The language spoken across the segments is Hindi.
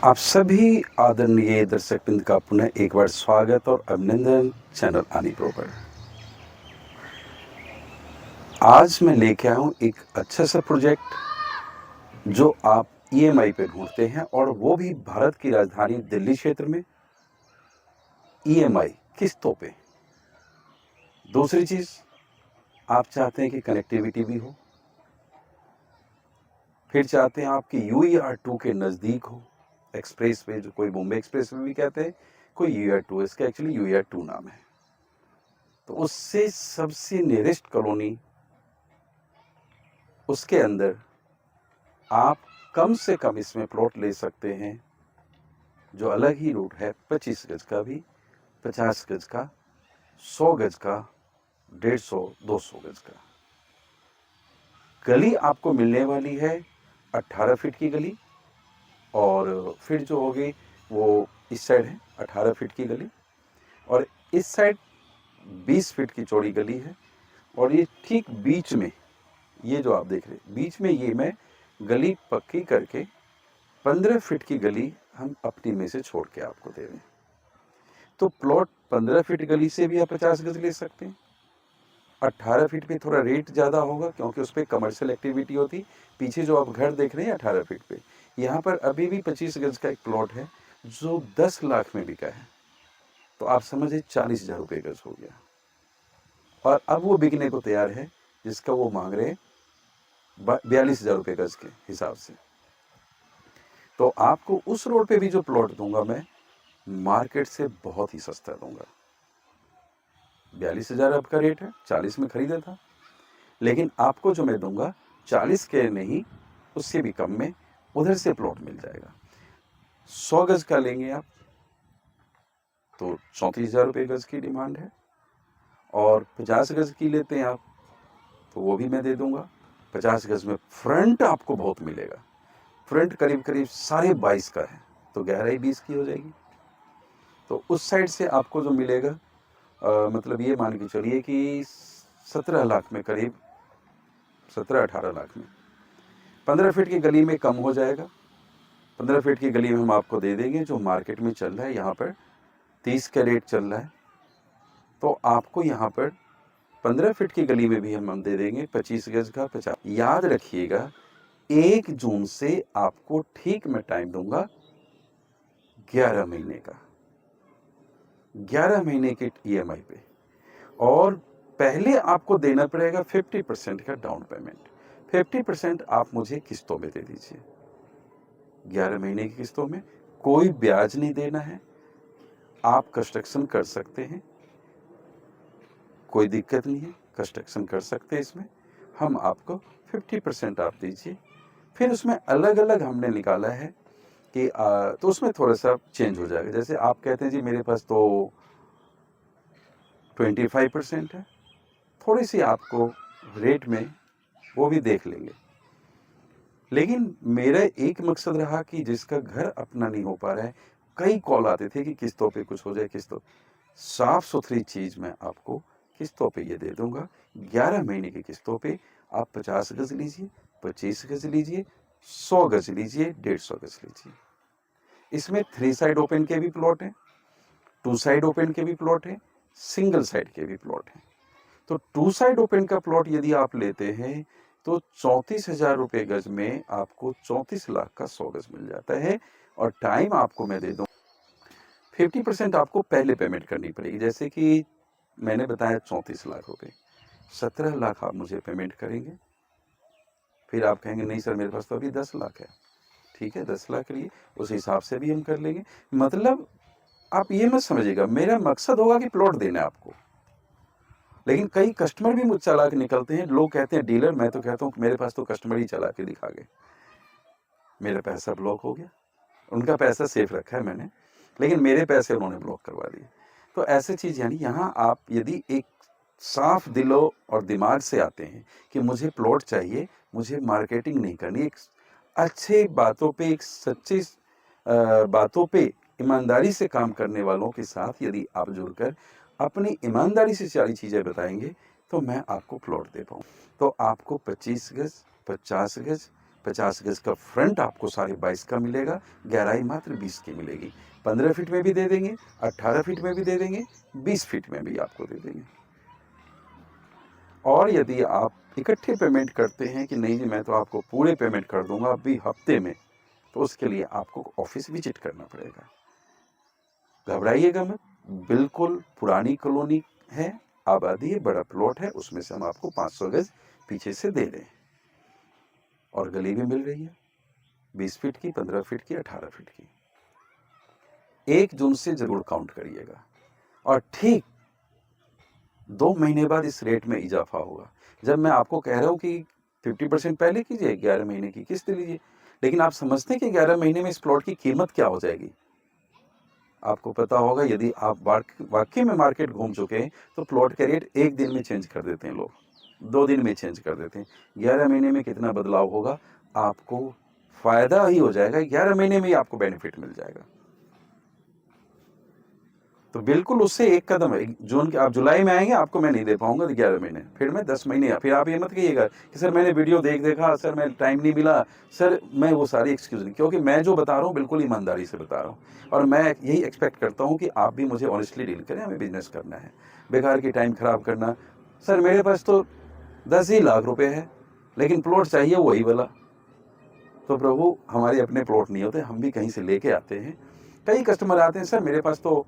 आप सभी आदरणीय दर्शकवृंद का पुनः एक बार स्वागत और अभिनंदन चैनल आनी प्रो पर। आज मैं लेके आया हूँ एक अच्छा सा प्रोजेक्ट जो आप ईएमआई पे ढूंढते हैं और वो भी भारत की राजधानी दिल्ली क्षेत्र में ईएमआई किस्तों पे। दूसरी चीज, आप चाहते हैं कि कनेक्टिविटी भी हो, फिर चाहते हैं आपकी UER2 के नज़दीक हो, एक्सप्रेस वे जो कोई बॉम्बे एक्सप्रेस वे भी कहते हैं, कोई UER2, इसका एक्चुअली UER2 नाम है। तो उससे सबसे नियरेस्ट कॉलोनी, उसके अंदर आप कम से कम इसमें प्लॉट ले सकते हैं जो अलग ही रूट है, 25 गज का भी, 50 गज का, 100 गज का, 150, 200 गज का। गली आपको मिलने वाली है 18 फीट की गली, और फिर जो होगी वो इस साइड है 18 फीट की गली, और इस साइड 20 फीट की चौड़ी गली है। और ये ठीक बीच में, ये जो आप देख रहे हैं बीच में, ये मैं गली पक्की करके 15 फीट की गली हम अपनी में से छोड़ के आपको दे रहे हैं। तो प्लॉट 15 फीट गली से भी आप 50 गज ले सकते हैं। 18 फीट पे थोड़ा रेट ज़्यादा होगा क्योंकि उस पर कमर्शियल एक्टिविटी होती। पीछे जो आप घर देख रहे हैं 18 फीट पे, यहाँ पर अभी भी 25 गज का एक प्लॉट है जो 10 लाख में बिका है। तो आप समझिए 40,000 रुपये गज हो गया, और अब वो बिकने को तैयार है जिसका वो मांग रहे 42,000 रुपये गज के हिसाब से। तो आपको उस रोड पे भी जो प्लॉट दूंगा मैं, मार्केट से बहुत ही सस्ता दूंगा। 42,000 आपका रेट है, 40 में खरीदा था, लेकिन आपको जो मैं दूंगा 40 के नहीं, उससे भी कम में उधर से प्लॉट मिल जाएगा। 100 गज का लेंगे आप तो 34,000 रुपये गज की डिमांड है, और 50 गज की लेते हैं आप तो वो भी मैं दे दूंगा। 50 गज में फ्रंट आपको बहुत मिलेगा, फ्रंट करीब करीब 22.5 का है, तो गहराई 20 की हो जाएगी। तो उस साइड से आपको जो मिलेगा, मतलब ये मान के चलिए कि 17 लाख में, करीब 17-18 लाख में 15 फीट की गली में कम हो जाएगा। 15 फीट की गली में हम आपको दे देंगे जो मार्केट में चल रहा है, यहाँ पर 30 का रेट चल रहा है। तो आपको यहाँ पर 15 फीट की गली में भी हम दे देंगे 25 गज का 50। याद रखिएगा, 1 जून से आपको ठीक मैं टाइम दूंगा 11 महीने का, 11 महीने की EMI पे, और पहले आपको देना पड़ेगा 50% का डाउन पेमेंट। 50% आप मुझे किस्तों में दे दीजिए, 11 महीने की किस्तों में, कोई ब्याज नहीं देना है। आप कंस्ट्रक्शन कर सकते हैं, कोई दिक्कत नहीं है, कंस्ट्रक्शन कर सकते हैं इसमें। हम आपको 50% आप दीजिए। फिर उसमें अलग अलग हमने निकाला है कि तो उसमें थोड़ा सा चेंज हो जाएगा। जैसे आप कहते हैं जी मेरे पास तो 25% है, थोड़ी सी आपको रेट में वो भी देख लेंगे। लेकिन मेरा एक मकसद रहा कि जिसका घर अपना नहीं हो पा रहा है, कई कॉल आते थे कि किस्तों पे कुछ हो जाए, किस्तों, साफ सुथरी चीज मैं आपको किस्तों पे ये दे दूंगा। 11 महीने की किस्तों पे आप 50 गज लीजिए, 25 गज लीजिए, 100 गज लीजिए, 150 गज लीजिए। इसमें 3 साइड ओपन के भी प्लॉट हैं, 2 साइड ओपन के भी प्लॉट हैं, सिंगल साइड के भी प्लॉट हैं। तो 2 साइड ओपन का प्लॉट यदि आप लेते हैं तो 34,000 रुपये गज में आपको 34 लाख का 100 गज मिल जाता है। और टाइम आपको मैं दे दूं, 50% आपको पहले पेमेंट करनी पड़ेगी। जैसे कि मैंने बताया 34 लाख रुपए, 17 लाख आप मुझे पेमेंट करेंगे। फिर आप कहेंगे नहीं सर मेरे पास तो अभी 10 लाख है, ठीक है 10 लाख के लिए उस हिसाब से भी हम कर लेंगे। मतलब आप ये मत समझिएगा, मेरा मकसद होगा कि प्लॉट देना है आपको। लेकिन कई कस्टमर भी मुझ चालाक निकलते हैं, लोग कहते हैं डीलर, मैं तो कहता हूँ मेरे पास तो कस्टमर ही चला के दिखा गए, मेरा पैसा ब्लॉक हो गया। उनका पैसा सेफ रखा है मैंने, लेकिन मेरे पैसे उन्होंने ब्लॉक करवा दिए। तो ऐसी चीज़, यानी यहाँ आप यदि एक साफ दिलो और दिमाग से आते हैं कि मुझे प्लॉट चाहिए, मुझे मार्केटिंग नहीं करनी, एक अच्छे बातों पे, एक सच्ची बातों पे ईमानदारी से काम करने वालों के साथ यदि आप जुड़कर अपनी ईमानदारी से सारी चीज़ें बताएंगे तो मैं आपको प्लॉट दे पाऊँ। तो आपको 25 गज, 50 गज, 50 गज का फ्रंट आपको 22.5 का मिलेगा, गहराई मात्र 20 की मिलेगी। 15 फीट में भी दे देंगे, 18 फीट में भी दे देंगे, 20 फीट में भी आपको दे देंगे। और यदि आप इकट्ठे पेमेंट करते हैं कि नहीं जी मैं तो आपको पूरे पेमेंट कर दूंगा अभी हफ्ते में, तो उसके लिए आपको ऑफिस विजिट करना पड़ेगा। घबराइएगा मत, बिल्कुल पुरानी कॉलोनी है, आबादी है, बड़ा प्लॉट है, उसमें से हम आपको 500 गज पीछे से दे रहे हैं और गली भी मिल रही है 20 फीट की, 15 फीट की, 18 फीट की। 1 जून से जरूर काउंट करिएगा और ठीक 2 महीने बाद इस रेट में इजाफा होगा। जब मैं आपको कह रहा हूं कि 50% पहले कीजिए, 11 महीने की किस्त लीजिए, लेकिन आप समझते हैं कि 11 महीने में इस प्लॉट की कीमत क्या हो जाएगी? आपको पता होगा, यदि आप वाकई में मार्केट घूम चुके हैं तो प्लॉट का रेट 1 दिन में चेंज कर देते हैं लोग, 2 दिन में चेंज कर देते हैं। 11 महीने में कितना बदलाव होगा, आपको फायदा ही हो जाएगा, 11 महीने में ही आपको बेनिफिट मिल जाएगा। तो बिल्कुल उससे एक कदम है। जून के आप जुलाई में आएंगे, आपको मैं नहीं दे पाऊंगा 11 महीने, फिर मैं 10 महीने, फिर आप ये मत कहिएगा कि सर मैंने वीडियो देखा, सर मैं टाइम नहीं मिला, सर मैं वो सारी एक्सक्यूज नहीं, क्योंकि मैं जो बता रहा हूँ बिल्कुल ईमानदारी से बता रहा हूँ और मैं यही एक्सपेक्ट करता हूँ कि आप भी मुझे ऑनेस्टली डील करें। हमें बिजनेस करना है, बेकार की टाइम खराब करना, सर मेरे पास तो 10 ही लाख रुपए है लेकिन प्लॉट चाहिए वही वाला, तो प्रभु हमारे अपने प्लॉट नहीं होते, हम भी कहीं से लेके आते हैं। कई कस्टमर आते हैं, सर मेरे पास तो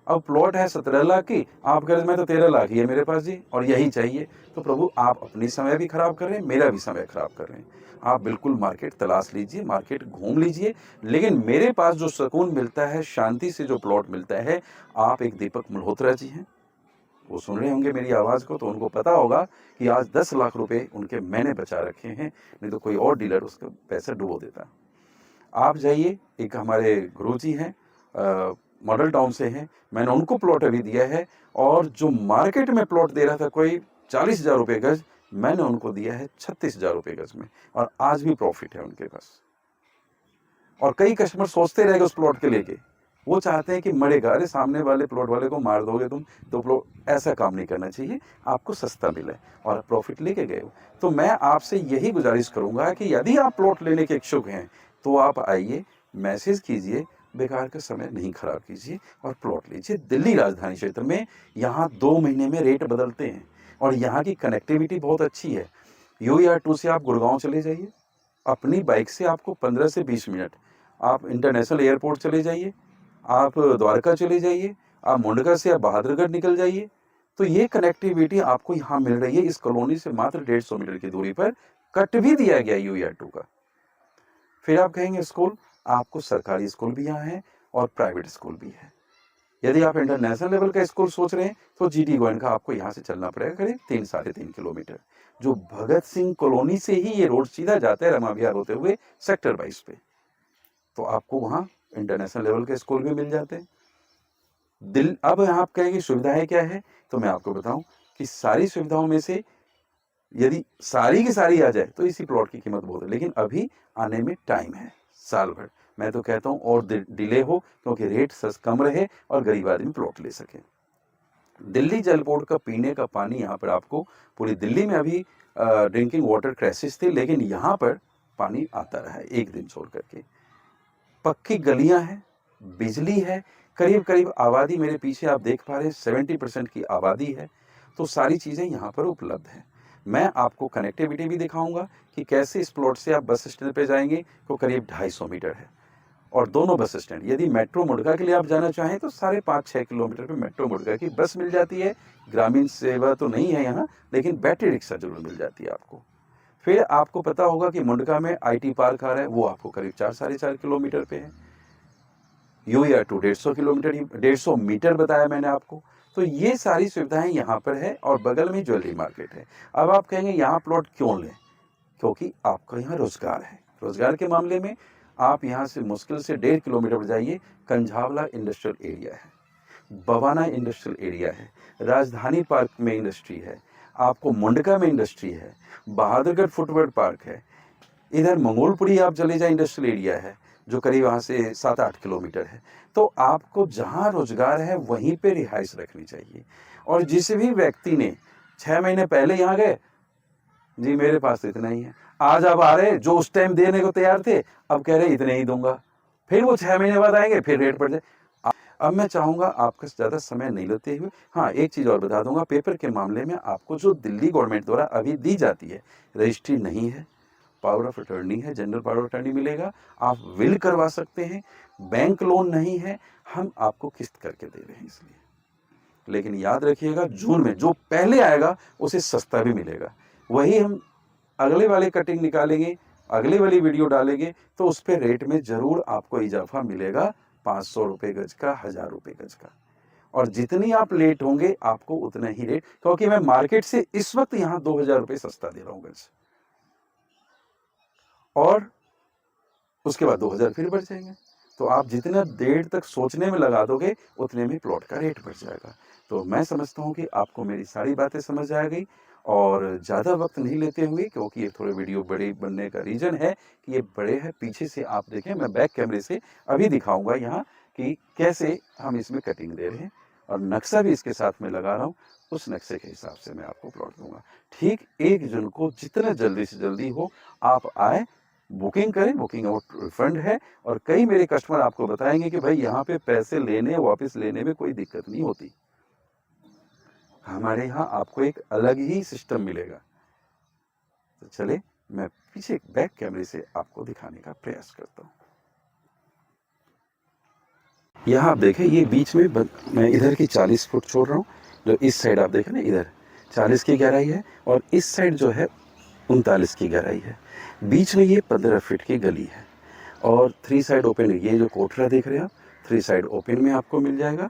अब प्लॉट है 17 लाख की, आप कह रहे मैं तो 13 लाख ही है मेरे पास जी और यही चाहिए। तो प्रभु आप अपनी समय भी खराब कर रहे हैं, मेरा भी समय खराब कर रहे हैं। आप बिल्कुल मार्केट तलाश लीजिए, मार्केट घूम लीजिए, लेकिन मेरे पास जो सुकून मिलता है, शांति से जो प्लॉट मिलता है, आप एक दीपक मल्होत्रा जी हैं, वो सुन रहे होंगे मेरी आवाज़ को, तो उनको पता होगा कि आज 10 लाख रुपए उनके मैंने बचा रखे हैं, नहीं तो कोई और डीलर उसका पैसा डुबो देता। आप जाइए, एक हमारे गुरुजी हैं, मॉडल टाउन से हैं, मैंने उनको प्लॉट अभी दिया है और जो मार्केट में प्लॉट दे रहा था कोई 40,000 रुपये गज, मैंने उनको दिया है 36,000 रुपये गज में और आज भी प्रॉफिट है उनके पास। और कई कस्टमर सोचते रहेंगे उस प्लॉट के लेके, वो चाहते हैं कि मरेगा, अरे सामने वाले प्लॉट वाले को मार दोगे तुम तो प्लॉट, ऐसा काम नहीं करना चाहिए, आपको सस्ता मिले और प्रॉफिट लेके गए हो। तो मैं आपसे यही गुजारिश करूंगा कि यदि आप प्लॉट लेने के इच्छुक हैं तो आप आइए, मैसेज कीजिए, बेकार का समय नहीं खराब कीजिए और प्लॉट लीजिए। दिल्ली राजधानी क्षेत्र में यहाँ 2 महीने में रेट बदलते हैं और यहाँ की कनेक्टिविटी बहुत अच्छी है। UER2 से आप गुड़गांव चले जाइए, अपनी बाइक से आपको 15 से 20 मिनट, आप इंटरनेशनल एयरपोर्ट चले जाइए, आप द्वारका चले जाइए, आप मुंडका से आप बहादुरगढ़ निकल जाइए, तो ये कनेक्टिविटी आपको यहाँ मिल रही है। इस कॉलोनी से मात्र 150 मीटर की दूरी पर कट भी दिया गया UER2 का। फिर आप कहेंगे स्कूल, आपको सरकारी स्कूल भी यहाँ है और प्राइवेट स्कूल भी है। यदि आप इंटरनेशनल लेवल का स्कूल सोच रहे हैं तो GD गोयनका आपको यहाँ से चलना पड़ेगा करीब 3-3.5 किलोमीटर, जो भगत सिंह कॉलोनी से ही ये रोड सीधा जाता है रमा विहार होते हुए सेक्टर 22 पे, तो आपको वहाँ इंटरनेशनल लेवल के स्कूल भी मिल जाते हैं। अब आप कहेंगे सुविधाएं क्या है, तो मैं आपको बताऊं कि सारी सुविधाओं में से यदि सारी की सारी आ जाए तो इसी प्लॉट की कीमत बहुत है, लेकिन अभी आने में टाइम है, साल भर। मैं तो कहता हूँ और डिले हो, क्योंकि रेट कम रहे और गरीब आदमी प्लॉट ले सके। दिल्ली जल बोर्ड का पीने का पानी यहाँ पर आपको, पूरी दिल्ली में अभी ड्रिंकिंग वाटर क्राइसिस थी, लेकिन यहाँ पर पानी आता रहा है एक दिन छोड़ करके। पक्की गलियां हैं, बिजली है, करीब करीब आबादी मेरे पीछे आप देख पा रहे हैं 70% की आबादी है, तो सारी चीज़ें यहाँ पर उपलब्ध हैं। मैं आपको कनेक्टिविटी भी दिखाऊंगा कि कैसे इस प्लॉट से आप बस स्टैंड पे जाएंगे तो करीब 250 मीटर है और दोनों बस स्टैंड, यदि मेट्रो मुर्गा के लिए आप जाना चाहें तो 5.5-6 किलोमीटर पे मेट्रो मुर्गा की बस मिल जाती है। ग्रामीण सेवा तो नहीं है यहाँ, लेकिन बैटरी रिक्शा जरूर मिल जाती है आपको। फिर आपको पता होगा कि मुंडका में IT पार्क आ रहा है, वो आपको करीब 4-4.5 किलोमीटर पे है। UER2 150 किलोमीटर, 150 मीटर बताया मैंने आपको। तो ये सारी सुविधाएं यहाँ पर है और बगल में ज्वेलरी मार्केट है। अब आप कहेंगे यहाँ प्लॉट क्यों लें, क्योंकि आपका यहाँ रोजगार है। रोजगार के मामले में आप यहाँ से मुश्किल से 1.5 किलोमीटर जाइए, कंझावला इंडस्ट्रियल एरिया है, बवाना इंडस्ट्रियल एरिया है, राजधानी पार्क में इंडस्ट्री है, आपको मुंडका में इंडस्ट्री है, बहादुरगढ़ फुटवर्ड पार्क है, इधर मंगोलपुरी आप चले जाए इंडस्ट्रियल एरिया है जो करीब वहाँ से 7-8 किलोमीटर है। तो आपको जहाँ रोजगार है वहीं पे रिहाइश रखनी चाहिए। और जिस भी व्यक्ति ने 6 महीने पहले यहाँ गए, जी मेरे पास तो इतना ही है, आज आप आ रहे, जो उस टाइम देने को तैयार थे, अब कह रहे इतने ही दूंगा, फिर वो 6 महीने बाद आएंगे, फिर रेट बढ़ जाए। अब मैं चाहूंगा आपका ज़्यादा समय नहीं लेते हुए, हाँ एक चीज़ और बता दूंगा, पेपर के मामले में आपको जो दिल्ली गवर्नमेंट द्वारा अभी दी जाती है, रजिस्ट्री नहीं है, पावर ऑफ अटर्नी है, जनरल पावर ऑफ अटर्नी मिलेगा, आप विल करवा सकते हैं, बैंक लोन नहीं है, हम आपको किस्त करके दे रहे हैं इसलिए। लेकिन याद रखिएगा, जून में जो पहले आएगा उसे सस्ता भी मिलेगा। वही हम अगले वाले कटिंग निकालेंगे, अगले वाली वीडियो डालेंगे, तो उस पर रेट में जरूर आपको इजाफा मिलेगा, 500 रुपये गज का, 1000 रुपये गज का। और जितनी आप लेट होंगे आपको उतना ही रेट, क्योंकि मैं मार्केट से इस वक्त यहाँ 2000 रुपये सस्ता दे रहा हूँ गज, और उसके बाद 2000 फिर बढ़ जाएंगे। तो आप जितना देर तक सोचने में लगा दोगे उतने में प्लॉट का रेट बढ़ जाएगा। तो मैं समझता हूँ कि आपको मेरी सारी बातें समझ आ गई, और ज़्यादा वक्त नहीं लेते हुए, क्योंकि ये थोड़े वीडियो बड़े बनने का रीज़न है कि ये बड़े हैं। पीछे से आप देखें, मैं बैक कैमरे से अभी दिखाऊंगा यहाँ कि कैसे हम इसमें कटिंग दे रहे हैं, और नक्शा भी इसके साथ में लगा रहा हूँ। उस नक्शे के हिसाब से मैं आपको प्लॉट दूंगा। ठीक 1 जून को जितना जल्दी से जल्दी हो आप आए, बुकिंग करें, बुकिंग आउट रिफंड है। और कई मेरे कस्टमर आपको बताएंगे कि भाई यहाँ पे पैसे लेने वापस लेने में कोई दिक्कत नहीं होती, हमारे यहाँ आपको एक अलग ही सिस्टम मिलेगा। तो चले मैं पीछे बैक कैमरे से आपको दिखाने का प्रयास करता हूँ। यहाँ आप देखें, ये बीच में मैं इधर की 40 फुट छोड़ रहा हूँ, जो इस साइड आप देखें ना, इधर 40 की गहराई है, और इस साइड जो है 39 की गहराई है। बीच में ये 15 फीट की गली है, और 3 साइड ओपन। ये जो कोठरा देख रहे हैं आप, 3 साइड ओपन में आपको मिल जाएगा।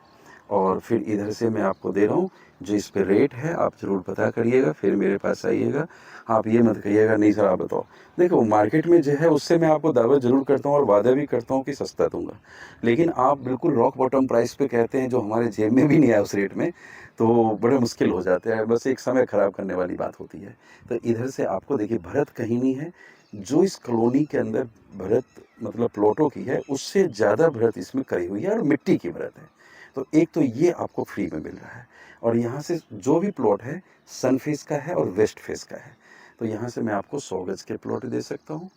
और फिर इधर से मैं आपको दे रहा हूँ, जो इस पे रेट है आप ज़रूर पता करिएगा, फिर मेरे पास आइएगा। आप ये मत कहिएगा नहीं सर आप बताओ। देखो मार्केट में जो है उससे मैं आपको दावा ज़रूर करता हूँ और वादा भी करता हूँ कि सस्ता दूंगा, लेकिन आप बिल्कुल रॉक बॉटम प्राइस पे कहते हैं, जो हमारे जेब में भी नहीं आया उस रेट में, तो बड़े मुश्किल हो जाते हैं, बस एक समय ख़राब करने वाली बात होती है। तो इधर से आपको देखिए, भरत कहीं नहीं है, जो इस कॉलोनी के अंदर भरत मतलब प्लॉटों की है, उससे ज़्यादा भरत इसमें करी हुई है, और मिट्टी की भरत है। तो एक तो ये आपको फ्री में मिल रहा है, और यहाँ से जो भी प्लॉट है सन फेस का है और वेस्ट फेस का है। तो यहाँ से मैं आपको 100 गज के प्लॉट दे सकता हूँ,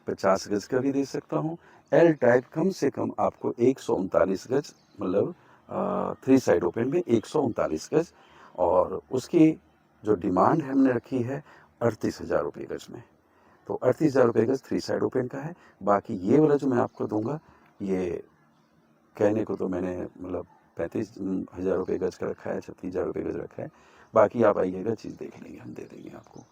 50 गज का भी दे सकता हूँ। एल टाइप कम से कम आपको 139 गज, मतलब 3 साइड ओपन में 139 गज, और उसकी जो डिमांड है हमने रखी है 38,000 रुपये गज में। तो 38,000 रुपये गज 3 साइड ओपन का है। बाकी ये वाला जो मैं आपको दूंगा, ये कहने को तो मैंने मतलब 35,000 रुपये गज का रखा है, 36,000 रुपये गज रखा है। बाकी आप आइएगा, चीज़ देख लेंगे, हम दे देंगे आपको।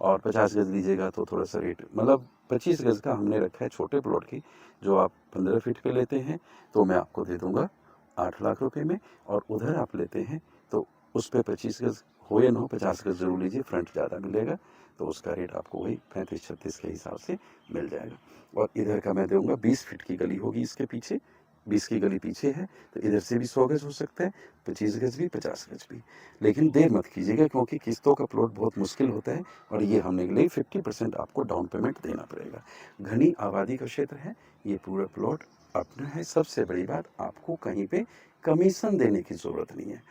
और 50 गज लीजिएगा तो थोड़ा सा रेट, मतलब 25 गज का हमने रखा है छोटे प्लॉट की, जो आप 15 फीट पे लेते हैं तो मैं आपको दे दूंगा 8 लाख रुपए में। और उधर आप लेते हैं तो उस पर 25 गज हो या ना हो, 50 गज जरूर लीजिए, फ्रंट ज़्यादा मिलेगा, तो उसका रेट आपको वही 35-36 के हिसाब से मिल जाएगा। और इधर का मैं दूंगा 20 फीट की गली होगी इसके पीछे, 20 की गली पीछे है, तो इधर से भी 100 गज हो सकता है, 25 गज भी, 50 गज भी। लेकिन देर मत कीजिएगा, क्योंकि किस्तों का प्लॉट बहुत मुश्किल होता है, और ये हमने के लिए 50% आपको डाउन पेमेंट देना पड़ेगा। घनी आबादी का क्षेत्र है, ये पूरा प्लॉट अपना है। सबसे बड़ी बात, आपको कहीं पे कमीशन देने की ज़रूरत नहीं है।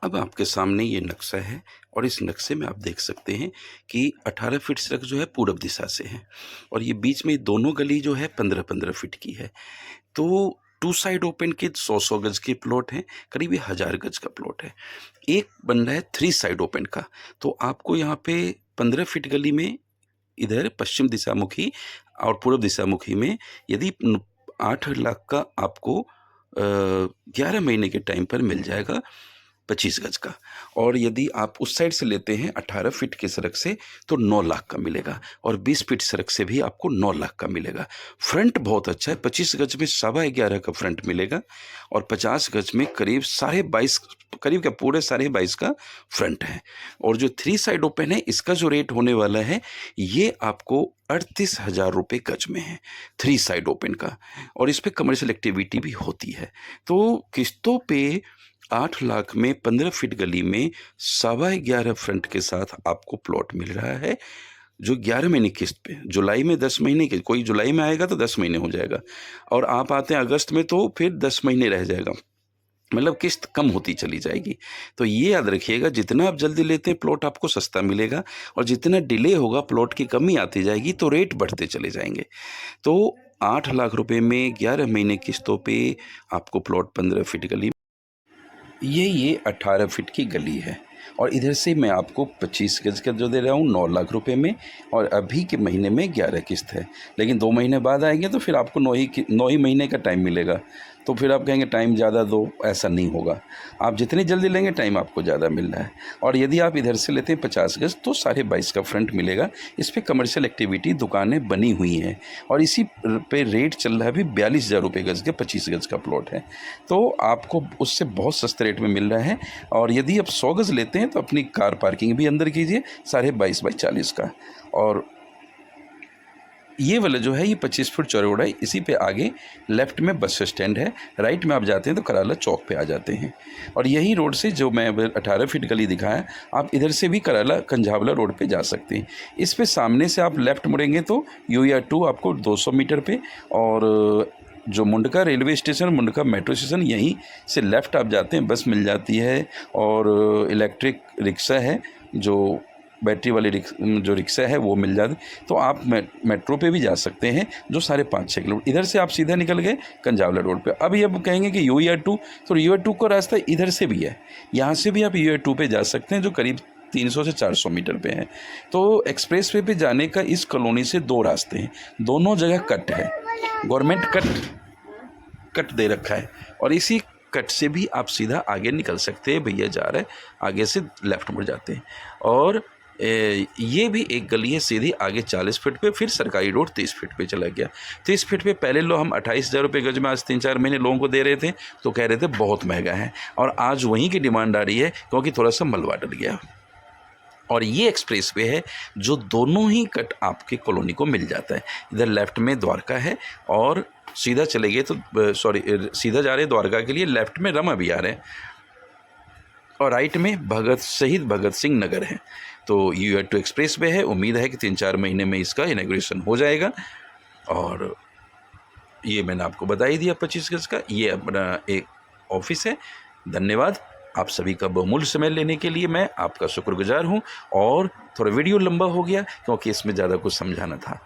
अब आपके सामने ये नक्शा है, और इस नक्शे में आप देख सकते हैं कि 18 फीट सड़क जो है पूरब दिशा से है, और ये बीच में दोनों गली जो है 15-15 फीट की है। तो 2 साइड ओपन के 100-100 गज के प्लॉट हैं, करीब 1000 गज का प्लॉट है। एक बन रहा है 3 साइड ओपन का, तो आपको यहाँ पे 15 फीट गली में इधर पश्चिम दिशामुखी और पूर्व दिशामुखी में, यदि 8 लाख का आपको 11 महीने के टाइम पर मिल जाएगा 25 गज का। और यदि आप उस साइड से लेते हैं 18 फीट की सड़क से, तो 9 लाख का मिलेगा, और 20 फीट सड़क से भी आपको 9 लाख का मिलेगा। फ्रंट बहुत अच्छा है, 25 गज में 11.25 का फ्रंट मिलेगा, और 50 गज में करीब 22.5, करीब क्या पूरे 22.5 का फ्रंट है। और जो 3 साइड ओपन है, इसका जो रेट होने वाला है, ये आपको 38,000 रुपये गज में है, 3 साइड ओपन का, और इस पर कमर्शियल एक्टिविटी भी होती है। तो किस्तों पे 8 लाख में 15 फीट गली में 11.25 फ्रंट के साथ आपको प्लॉट मिल रहा है, जो 11 महीने किस्त पे, जुलाई में 10 महीने के, कोई जुलाई में आएगा तो 10 महीने हो जाएगा, और आप आते हैं अगस्त में तो फिर 10 महीने रह जाएगा। मतलब किस्त कम होती चली जाएगी। तो ये याद रखिएगा, जितना आप जल्दी लेते हैं प्लॉट आपको सस्ता मिलेगा, और जितना डिले होगा प्लॉट की कमी आती जाएगी तो रेट बढ़ते चले जाएंगे। तो 8 लाख रुपए में 11 महीने किस्तों पे आपको प्लॉट 15 फीट गली, ये 18 फीट की गली है, और इधर से मैं आपको 25 गज का जो दे रहा हूँ 9 लाख रुपए में, और अभी के महीने में 11 किस्त है। लेकिन 2 महीने बाद आएंगे तो फिर आपको 9 ही महीने का टाइम मिलेगा, तो फिर आप कहेंगे टाइम ज़्यादा दो, ऐसा नहीं होगा। आप जितनी जल्दी लेंगे टाइम आपको ज़्यादा मिल रहा है। और यदि आप इधर से लेते हैं 50 गज तो 22.5 का फ्रंट मिलेगा। इस पर कमर्शियल एक्टिविटी दुकानें बनी हुई हैं, और इसी पे रेट चल रहा है अभी 42,000 रुपये गज के 25 गज का प्लॉट है, तो आपको उससे बहुत सस्ते रेट में मिल रहा है। और यदि आप 100 गज लेते हैं तो अपनी कार पार्किंग भी अंदर कीजिए 22.5 x 40 का। और ये वाला जो है ये 25 फुट चौड़ा है। इसी पे आगे लेफ्ट में बस स्टैंड है, राइट में आप जाते हैं तो कराला चौक पे आ जाते हैं। और यही रोड से जो मैं 18 फीट गली दिखाया, आप इधर से भी कराला कंझावला रोड पे जा सकते हैं। इस पे सामने से आप लेफ़्ट मुड़ेंगे तो UER 2 आपको 200 मीटर पे, और जो Mundka railway station, Mundka metro station, यहीं से लेफ़्ट आप जाते हैं बस मिल जाती है। और इलेक्ट्रिक रिक्शा है, जो बैटरी वाली जो रिक्शा है वो मिल जाती, तो आप मेट्रो पे भी जा सकते हैं जो 5.5-6 किलोमीटर। इधर से आप सीधा निकल गए कंझावला रोड पे। अभी अब कहेंगे कि UER 2, तो UER 2 का रास्ता इधर से भी है, यहाँ से भी आप UER 2 पे जा सकते हैं जो करीब 300 से 400 मीटर पे है। तो एक्सप्रेस वे पे जाने का इस कॉलोनी से 2 रास्ते हैं, दोनों जगह कट है, गवर्नमेंट कट दे रखा है, और इसी कट से भी आप सीधा आगे निकल सकते हैं। भैया जा रहे हैं, आगे से लेफ़्ट मुड़ जाते हैं। और ये भी एक गली है सीधी आगे 40 फीट पे, फिर सरकारी रोड 30 फीट पे चला गया। 30 फीट पे पहले हम 28,000 रुपये गज में आज 3-4 महीने लोगों को दे रहे थे, तो कह रहे थे बहुत महंगा है, और आज वहीं की डिमांड आ रही है क्योंकि थोड़ा सा मलबा डल गया। और ये एक्सप्रेस वे है जो दोनों ही कट आपके कॉलोनी को मिल जाता है। इधर लेफ़्ट में द्वारका है, और सीधा चले गए तो सीधा जा रहे हैं द्वारका के लिए, लेफ़्ट में रमा विहार है, और राइट में शहीद भगत सिंह नगर है। तो UER 2 एक्सप्रेस वे है। उम्मीद है कि 3-4 महीने में इसका इनॉग्रेशन हो जाएगा। और ये मैंने आपको बता ही दिया 25 गज का, ये अपना एक ऑफिस है। धन्यवाद आप सभी का बहुमूल्य समय लेने के लिए, मैं आपका शुक्रगुजार हूँ। और थोड़ा वीडियो लंबा हो गया क्योंकि इसमें ज़्यादा कुछ समझाना था।